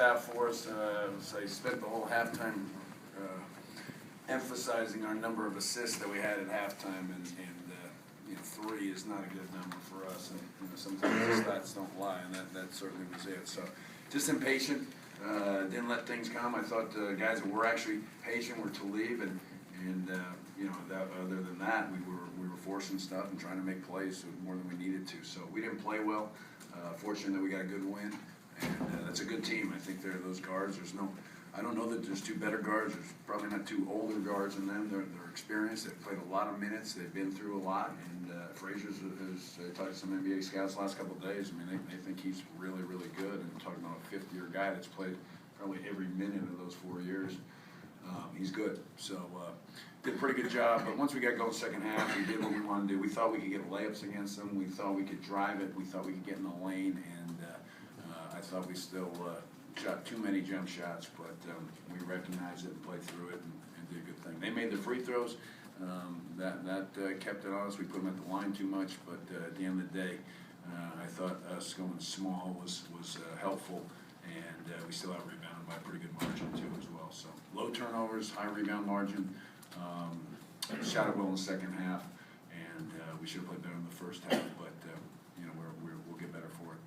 half for us. I spent the whole halftime emphasizing our number of assists that we had at halftime, and 3 is not a good number for us. And sometimes the stats don't lie, and that certainly was it. So just impatient. Didn't let things come. I thought the guys that were actually patient were to leave, and other than that, we were forcing stuff and trying to make plays more than we needed to. So we didn't play well. Fortunate that we got a good win, and that's a good team. I think they're those guards. I don't know that there's 2 better guards. There's probably not 2 older guards in them. They're experienced. They've played a lot of minutes. They've been through a lot. And Frazier's has talked to some NBA scouts the last couple of days. I mean, they think he's really, really good. And talking about a 5th-year guy that's played probably every minute of those 4 years. He's good. So did a pretty good job. But once we got going second half, we did what we wanted to do. We thought we could get layups against them. We thought we could drive it. We thought we could get in the lane. And I thought we still shot too many jump shots, but we recognized it and played through it and did a good thing. They made their free throws. That kept it on us. We put them at the line too much, but at the end of the day, I thought us going small was helpful, and we still out-rebounded by a pretty good margin too as well. So low turnovers, high rebound margin. Shot it well in the second half, and we should have played better in the first half, but we'll get better for it.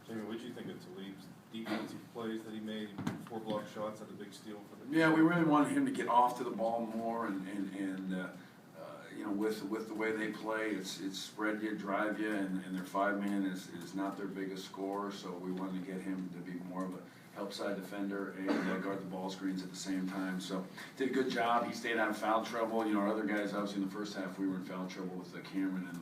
Jamie, what did you think of Talib's defensive plays that he made? 4 block shots, had a big steal for the. Yeah, we really wanted him to get off to the ball more, and with the way they play, it's spread you, drive you, and their 5-man is not their biggest scorer, so we wanted to get him to be more of a help side defender and guard the ball screens at the same time. So did a good job. He stayed out of foul trouble. Our other guys, obviously in the first half, we were in foul trouble with Cameron and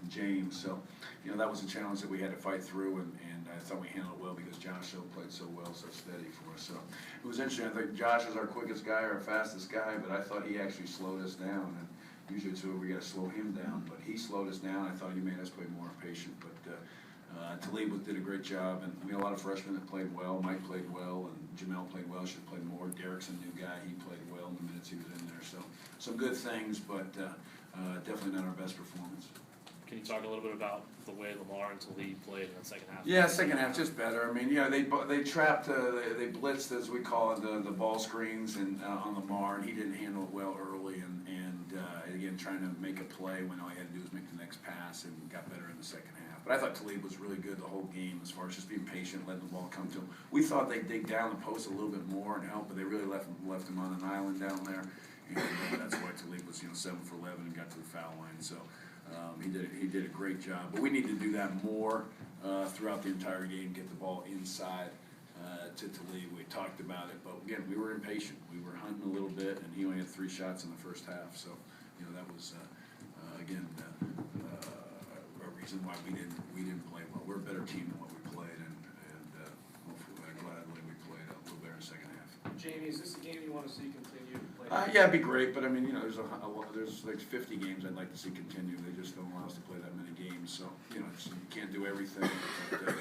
James. So that was a challenge that we had to fight through, and I thought we handled it well because Josh Hill played so well, so steady for us. So it was interesting. I think Josh is our quickest guy, our fastest guy, but I thought he actually slowed us down. And usually it's we got to slow him down, but he slowed us down. I thought he made us play more patient, but Talib did a great job, and we had a lot of freshmen that played well. Mike played well, and Jamel played well. Should have played more. Derek's a new guy. He played well in the minutes he was in there. So some good things, but definitely not our best performance. Can you talk a little bit about the way Lamar and Talib played in the second half? Yeah, second half just better. I mean, they trapped, they blitzed, as we call it, the ball screens and on Lamar, and he didn't handle it well early, and again trying to make a play when all he had to do was make the next pass, and got better in the second half. But I thought Talib was really good the whole game as far as just being patient, letting the ball come to him. We thought they'd dig down the post a little bit more and help, but they really left him on an island down there, and that's why Talib was 7 for 11 and got to the foul line. So. He did a great job, but we need to do that more throughout the entire game. Get the ball inside to Talib. We talked about it, but again, we were impatient. We were hunting a little bit, and he only had 3 shots in the first half. So, that was again a reason why we didn't play well. We're a better team than what we played, and hopefully, gladly we played a little better in the second half. Jamie, is this a game you want to see continue to play? Yeah, it'd be great, but I mean, there's like 50 games I'd like to see continue. They just don't allow us to play that many games, so you can't do everything. But,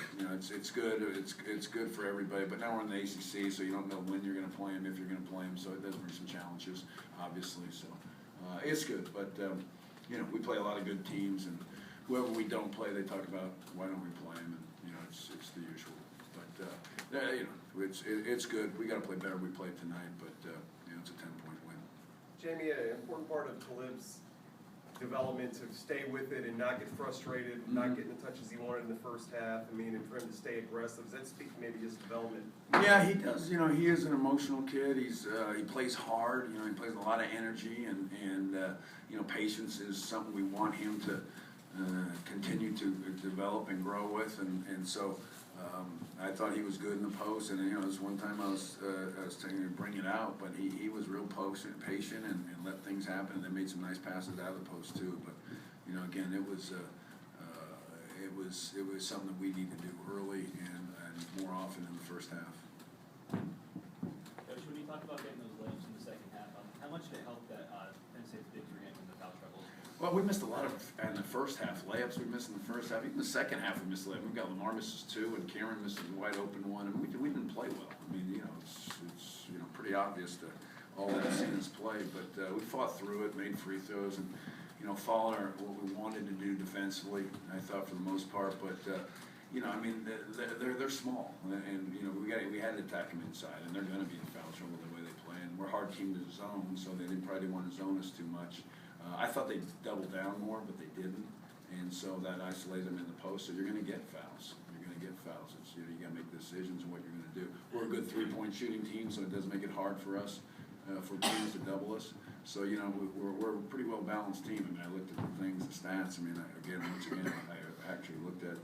it's good. It's good for everybody. But now we're in the ACC, so you don't know when you're going to play them, if you're going to play them. So it does bring some challenges, obviously. So it's good, but we play a lot of good teams, and whoever we don't play, they talk about why don't we play them, and it's the usual. But it's good. We got to play better. We played tonight, but it's a 10-point win. Jamie, an important part of Talib's development to stay with it and not get frustrated, not getting the touches he wanted in the first half. I mean, and for him to stay aggressive. Does that speak to maybe his development? Yeah, he does. He is an emotional kid. He plays hard. He plays with a lot of energy, and patience is something we want him to continue to develop and grow with, and so. I thought he was good in the post, and there was one time I was telling him to bring it out, but he was real patient and let things happen, and they made some nice passes out of the post too. But again, it was something that we need to do early and more often in the first half. Coach, when you talk about getting those layups in the second half, how much did it help that Penn State's victory in the foul trouble? Well, we missed a lot of in the first half layups. We missed in the first half. Even the second half, we missed a layup. We got Lamar misses 2, and Cameron misses a wide open one. And we didn't play well. I mean, it's pretty obvious to all that have seen us play. But we fought through it, made free throws, and followed what we wanted to do defensively. I thought for the most part, but you know, I mean, they're small, and, you know, we had to attack them inside, and they're gonna be in foul trouble the way they play, and we're a hard team to zone, so they probably didn't want to zone us too much. I thought they'd double down more, but they didn't, and so that isolated them in the post, so you're gonna get fouls. You're gonna get fouls, it's, you know, you gotta make decisions on what you're gonna do. We're a good three-point shooting team, so it does make it hard for us, for teams to double us. So, you know, we're a pretty well-balanced team. I mean, I looked at the things, the stats, I mean, once again, I actually looked at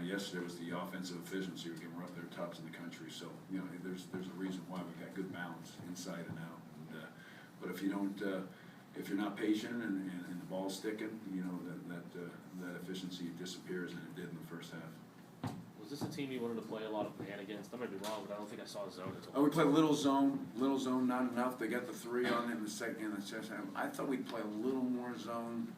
yesterday was the offensive efficiency. Again, we're up there tops in the country, so you know there's a reason why we got good balance inside and out. And, but if you don't, if you're not patient and the ball's sticking, you know that efficiency disappears, and it did in the first half. Was this a team you wanted to play a lot of man against? I might be wrong, but I don't think I saw a zone until. Oh, we played little zone, not enough. They got the 3 on in the second half. I thought we'd play a little more zone.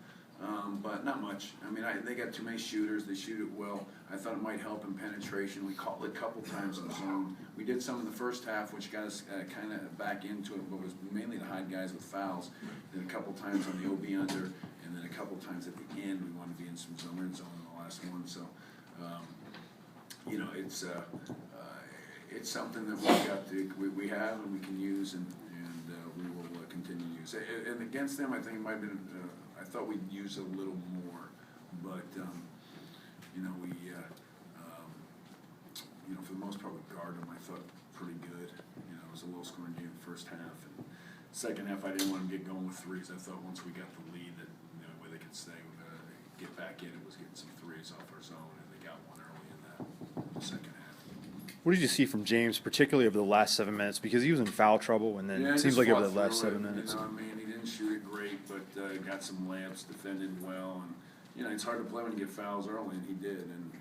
But not much. I mean, they got too many shooters. They shoot it well. I thought it might help in penetration. We called it a couple times in the zone. We did some in the first half, which got us kind of back into it, but was mainly to hide guys with fouls. Then a couple times on the OB under, and then a couple times at the end we wanted to be in some zone, in the last one. So, you know, it's something that we have and we can use, and we will continue to use. And against them, I think it might have been. I thought we'd use it a little more, but you know, you know, for the most part, we guarded them. I thought pretty good. You know, it was a low scoring game the first half, and second half I didn't want to get going with threes. I thought once we got the lead, that you know, where they could stay, get back in, it was getting some threes off our zone, and they got one early in that second half. What did you see from James, particularly over the last 7 minutes? Because he was in foul trouble, and then it seems like over the last 7 minutes. You know, I mean, he didn't shoot it great, but got some layups, defended well, and you know, it's hard to play when you get fouls early, and he did, and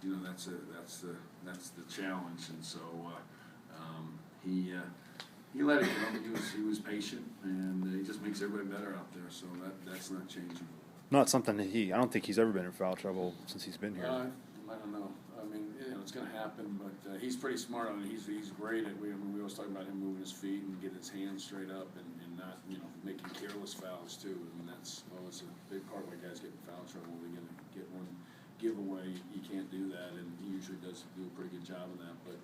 you know, that's the challenge, and so he let it go. He was patient, and he just makes everybody better out there. So that's not changing. Not something that I don't think he's ever been in foul trouble since he's been here. I don't know. I mean, you know, it's going to happen, but he's pretty smart on it. He's great at. We always talk about him moving his feet and getting his hands straight up, and not, you know, making careless fouls too. I mean, that's always a big part why guys get in foul trouble. They're going to get one giveaway. You can't do that, and he usually does do a pretty good job of that. But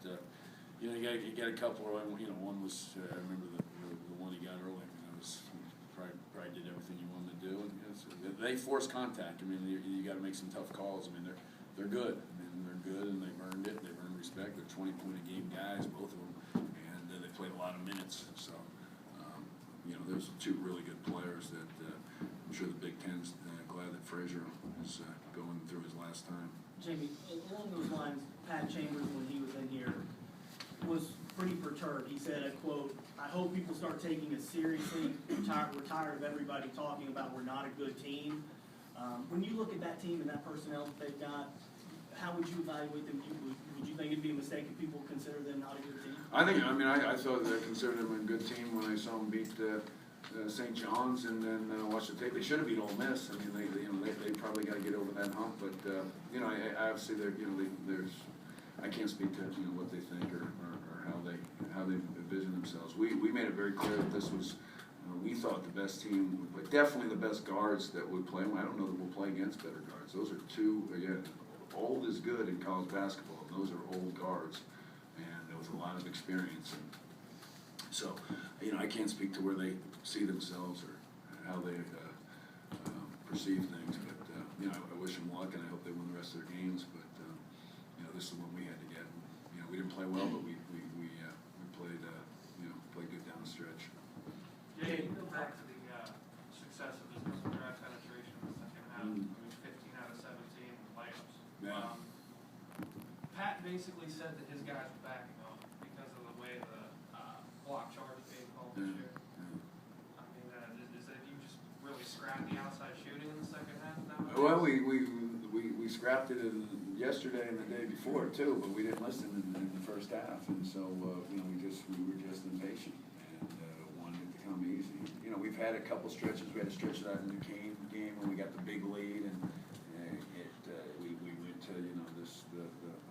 you know, you got a couple. You know, one was I remember the one he got early. I mean, it was probably did everything you wanted to do, and they force contact. I mean, you got to make some tough calls. I mean, they're good. I mean, they're good, and they've earned it. They've earned respect. They're 20-point-a-game guys, both of them, and they played a lot of minutes. So, you know, there's 2 really good players that I'm sure the Big Ten's glad that Frazier is going through his last time. Jamie, along those lines, Pat Chambers, when he was in here, was pretty perturbed. He said, I quote, "I hope people start taking us seriously. We're tired of everybody talking about we're not a good team." When you look at that team and that personnel that they've got, how would you evaluate them? Would you think it'd be a mistake if people consider them not a good team? I thought they considered them a good team when I saw them beat St. John's, and then watched the tape. They should have beat Ole Miss. I mean, they probably got to get over that hump. But you know, I obviously I can't speak to what they think or how they envision themselves. We made it very clear that this was. We thought the best team would play, definitely the best guards that would play. I don't know that we'll play against better guards. Those are 2, again, old is good in college basketball. Those are old guards, and there was a lot of experience. And so, you know, I can't speak to where they see themselves or how they perceive things, but, you know, I wish them luck, and I hope they win the rest of their games, but, you know, this is the one we had to get. You know, we didn't play well, but we played good down the stretch. Jay, go back to the success of his draft penetration in the second half. I mean, 15 out of 17 layups. Yeah. Pat basically said that his guys were backing off because of the way the block charge is being called this year. I mean, is that you just really scrapped the outside shooting in the second half now? Well, we scrapped it yesterday and the day before too, but we didn't listen in the first half, and so you know, we were just impatient and wanted it to come easy. You know, we've had a couple stretches. We had a stretch of that in the Kane game when we got the big lead, and we went to the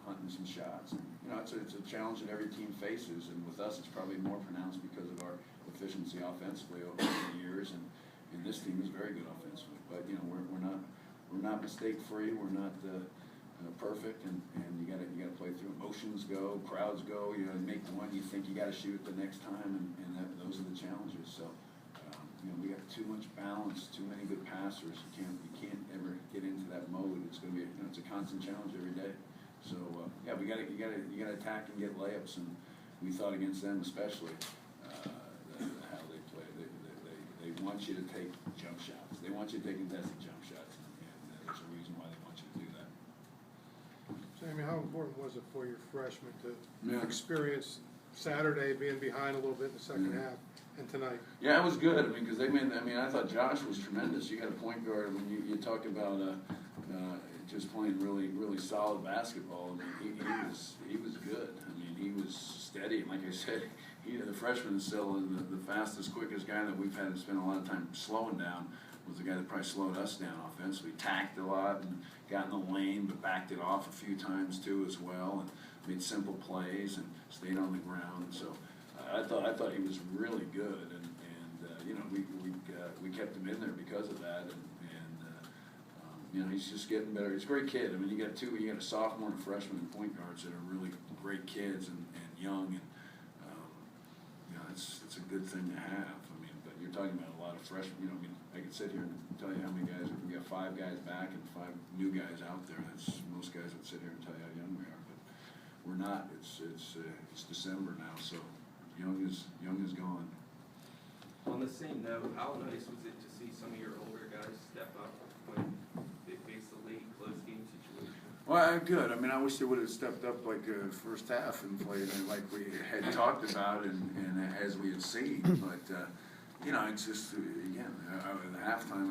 hunting some shots. And, you know, it's a challenge that every team faces, and with us, it's probably more pronounced because of our efficiency offensively over the years, and this team is very good offensively. But you know, we're not mistake free. We're not perfect, and you gotta play through. Emotions go, crowds go, you make one, you think you gotta shoot it the next time, and those are the challenges, so. We got too much balance, too many good passers. You can't ever get into that mode. It's gonna be, it's a constant challenge every day. So yeah, you gotta attack and get layups, and we thought against them especially how they play. They want you to take jump shots. They want you to take contested jump shots, and there's a reason why they want you to do that. Sammy, how important was it for your freshmen to Yeah. experience Saturday being behind a little bit in the second half? And tonight? Yeah, it was good. I mean, because I thought Josh was tremendous. You got a point guard. I mean, you talk about just playing really solid basketball. I mean, he was good. I mean, he was steady. And like I said, the freshman is still the fastest, quickest guy that we've had to spend a lot of time slowing down. Was the guy that probably slowed us down offensively. Tacked a lot and got in the lane, but backed it off a few times too as well, and made simple plays and stayed on the ground. So. I thought he was really good, and we kept him in there because of that, and he's just getting better. He's a great kid. I mean, you got a sophomore and a freshman and point guards that are really great kids and young, and it's a good thing to have. I mean, but you're talking about a lot of freshmen. I could sit here and tell you how many guys. We got 5 guys back and 5 new guys out there. Most guys would sit here and tell you how young we are, but we're not. It's December now, so. Young is gone. On the same note, how nice was it to see some of your older guys step up when they faced the late close game situation? Well, good. I mean, I wish they would have stepped up like first half and played like we had talked about and as we had seen. But it's just again the halftime.